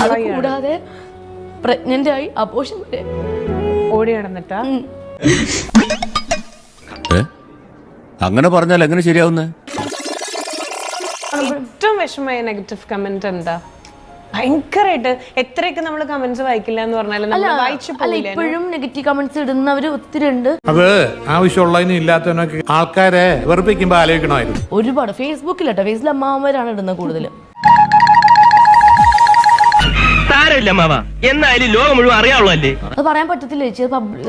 അത് കൂടാതെ പ്രഗ്നന്റ് ആയി അബോർഷൻ വരെ ഓടി നടന്നിട്ടാ. അങ്ങനെ പറഞ്ഞാൽ എങ്ങനെ ശരിയാവുന്നേ? ഏറ്റവും വിഷമമായ നെഗറ്റീവ് കമന്റ് എന്താ? ഭയങ്കരമായിട്ട് എത്രയൊക്കെ നമ്മള് കമന്റ്സ് വായിക്കില്ല എന്ന് പറഞ്ഞാലും വായിച്ചു പോയില്ല. ഇപ്പോഴും നെഗറ്റീവ് കമന്റ്സ് ഇടുന്നവര് ഒത്തിരി ഉണ്ട്. അത് ആവശ്യമുള്ളതിനും ഇല്ലാത്തതിനൊക്കെ ആൾക്കാരെ വെറുപ്പിക്കുമ്പോ ആലോചിക്കണമായിരുന്നു. ഒരുപാട് ഫേസ്ബുക്കിലട്ടോ, ഫേസ്ബുക്കിൽ അമ്മാവന്മാരാണ് ഇടുന്നത് കൂടുതലും. സാരമില്ല മാമ, എന്നായാലും ലോകം മുഴുവൻ അറിയാവുള്ളല്ലേ. അത് പറയാൻ പറ്റത്തില്ല ചേച്ചി,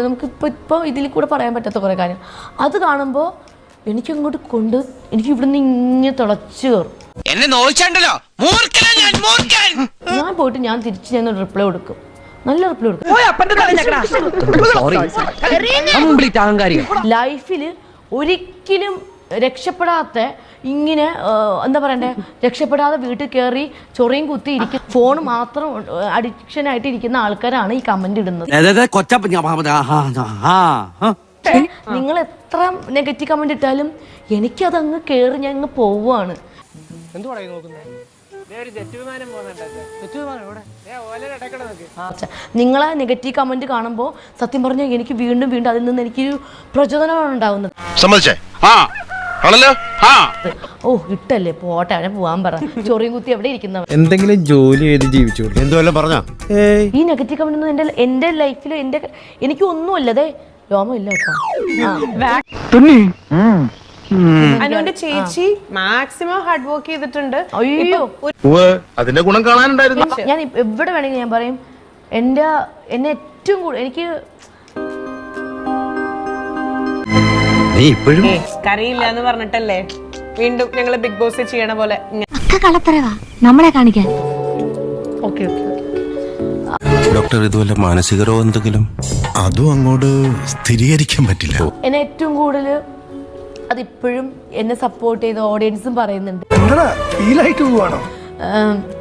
നമുക്ക് ഇപ്പൊ ഇതിൽ കൂടെ പറയാൻ പറ്റാത്ത കുറെ കാര്യം. അത് കാണുമ്പോ എനിക്ക് അങ്ങോട്ട് എനിക്ക് ഇവിടുന്ന് ഇങ്ങനെ തിളച്ചു കയറും. എന്നെ നോയിച്ചല്ലോ, ഞാൻ പോയിട്ട് ഞാൻ തിരിച്ച് ഞാൻ റിപ്ലൈ കൊടുക്കും, നല്ല റിപ്ലൈ കൊടുക്കും. ലൈഫില് ഒരിക്കലും രക്ഷപ്പെടാത്ത ഇങ്ങനെ എന്താ പറയണ്ടേ, രക്ഷപ്പെടാതെ വീട്ടിൽ കയറി ചൊറിയും കുത്തി ഇരിക്കും, ഫോൺ മാത്രം അഡിക്ഷൻ ആയിട്ട് ഇരിക്കുന്ന ആൾക്കാരാണ് ഈ കമന്റ് ഇടുന്നത്. നിങ്ങൾ എത്ര നെഗറ്റീവ് കമന്റ് ഇട്ടാലും എനിക്കതങ്ങ് കയറി ഞാൻ അങ്ങ് പോവാണ്. നിങ്ങളെ നെഗറ്റീവ് കമന്റ് കാണുമ്പോൾ സത്യം പറഞ്ഞാൽ എനിക്ക് വീണ്ടും വീണ്ടും അതിൽ നിന്ന് എനിക്കൊരു പ്രചോദനമാണ് ഉണ്ടാവുന്നത്. ഓ ഇട്ടല്ലേ പോട്ടെ, അവനെ പോവാൻ പറ, ചൊറിയും കുത്തി എവിടെ ഇരിക്കുന്നവൻ. എന്തെങ്കിലും ജോലി ചെയ്ത് ജീവിച്ചു എന്തുവല്ല പറഞ്ഞ ഈ നെഗറ്റീവ് കമന്റ് ഒന്നും എന്റെ ലൈഫിൽ എനിക്ക് ഒന്നുമല്ലതേ രോമം ഇല്ല കേട്ടോ. അനുവിന്റെ ചേച്ചി മാക്സിമം ഹാർഡ് വർക്ക് ചെയ്തിട്ടുണ്ട്. അയ്യോ അതിന്റെ ഗുണം കാണാനുണ്ടായിരുന്നു. ഞാൻ എവിടെ വേണമെങ്കിൽ ഞാൻ പറയും, എന്നെ ഏറ്റവും കൂടുതൽ എനിക്ക് കരയില്ല എന്ന് പറഞ്ഞിട്ടല്ലേ വീണ്ടും ഞങ്ങള് ബിഗ് ബോസ് ചെയ്യണ പോലെ നമ്മളെ കാണിക്കാൻ. ഡോക്ടർ ഇതുവല്ല മാനസിക രോഗം എന്തെങ്കിലും? അതും അങ്ങോട്ട് സ്ഥിരീകരിക്കാൻ പറ്റില്ല. എന്നെ ഏറ്റവും കൂടുതൽ അതിപ്പോഴും എന്നെ സപ്പോർട്ട് ചെയ്ത ഓഡിയൻസും പറയുന്നുണ്ട്,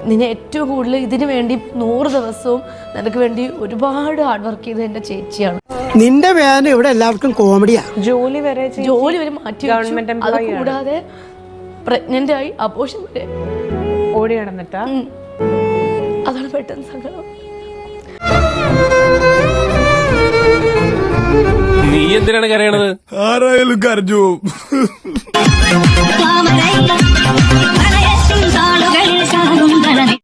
നിന്നെ ഏറ്റവും കൂടുതൽ ഇതിനു വേണ്ടി 100 ദിവസവും നിനക്ക് വേണ്ടി ഒരുപാട് ഹാർഡ് വർക്ക് ചെയ്തത് എന്റെ ചേച്ചിയാണ്. നിന്റെ വേദന ഇവിടെ എല്ലാവർക്കും കോമഡിയാ. ജോലി വരെ മാറ്റി ഗവൺമെന്റ്. അത് കൂടാതെ പ്രഗ്നന്റ് ആയി അബോർഷൻ വരെ ഓടി നടന്നിട്ടാ. അതാണ് പെട്ടെന്ന് സങ്കടം. നീ എന്തിനാണ് കരയണത്? ആരായാലും കരഞ്ഞു.